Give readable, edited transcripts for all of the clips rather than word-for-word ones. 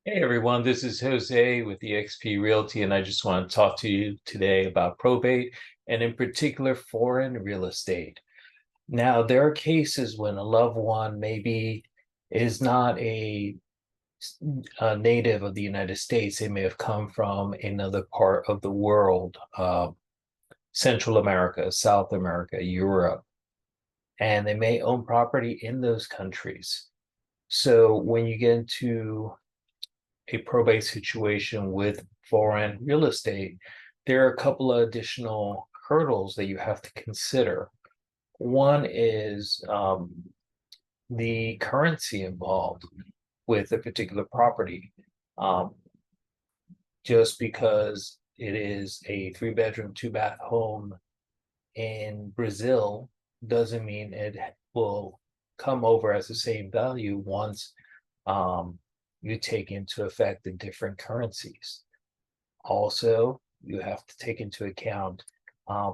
Hey everyone, this is Jose with eXp Realty, and I just want to talk to you today about probate and in particular foreign real estate. Now, there are cases when a loved one maybe is not a native of the United States. They may have come from another part of the world, Central America, South America, Europe, and they may own property in those countries. So when you get into a probate situation with foreign real estate, there are a couple of additional hurdles that you have to consider. One is the currency involved with a particular property. Um, just because it is a 3 bedroom, 2 bath home in Brazil doesn't mean it will come over as the same value once you take into effect the different currencies. Also, you have to take into account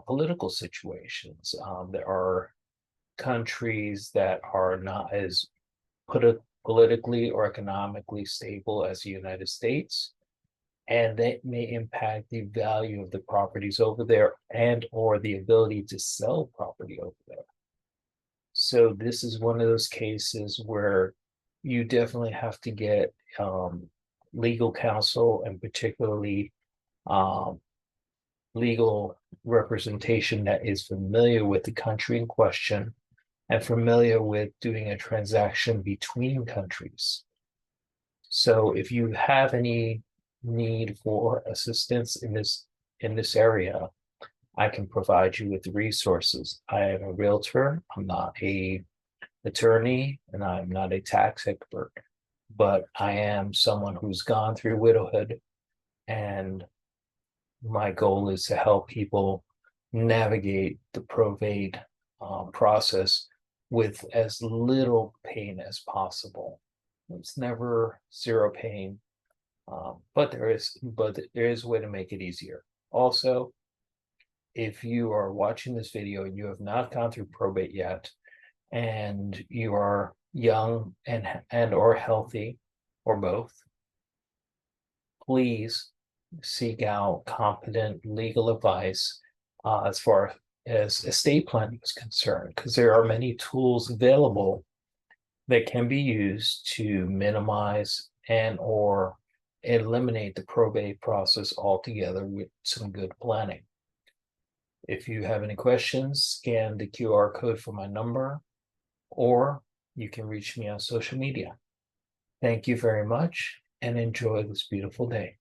political situations. There are countries that are not as politically or economically stable as the United States, and that may impact the value of the properties over there and or the ability to sell property over there. So this is one of those cases where you definitely have to get legal counsel, and particularly um, legal representation that is familiar with the country in question and familiar with doing a transaction between countries. So if you have any need for assistance in this area, I can provide you with resources. I am a realtor. I'm not a attorney and I'm not a tax expert, but I am someone who's gone through widowhood, and my goal is to help people navigate the probate process with as little pain as possible. It's never zero pain, but there is a way to make it easier. Also, if you are watching this video and you have not gone through probate yet, and you are young and or healthy, or both, please seek out competent legal advice as far as estate planning is concerned, because there are many tools available that can be used to minimize and or eliminate the probate process altogether with some good planning. If you have any questions, scan the QR code for my number, or you can reach me on social media. Thank you very much and enjoy this beautiful day.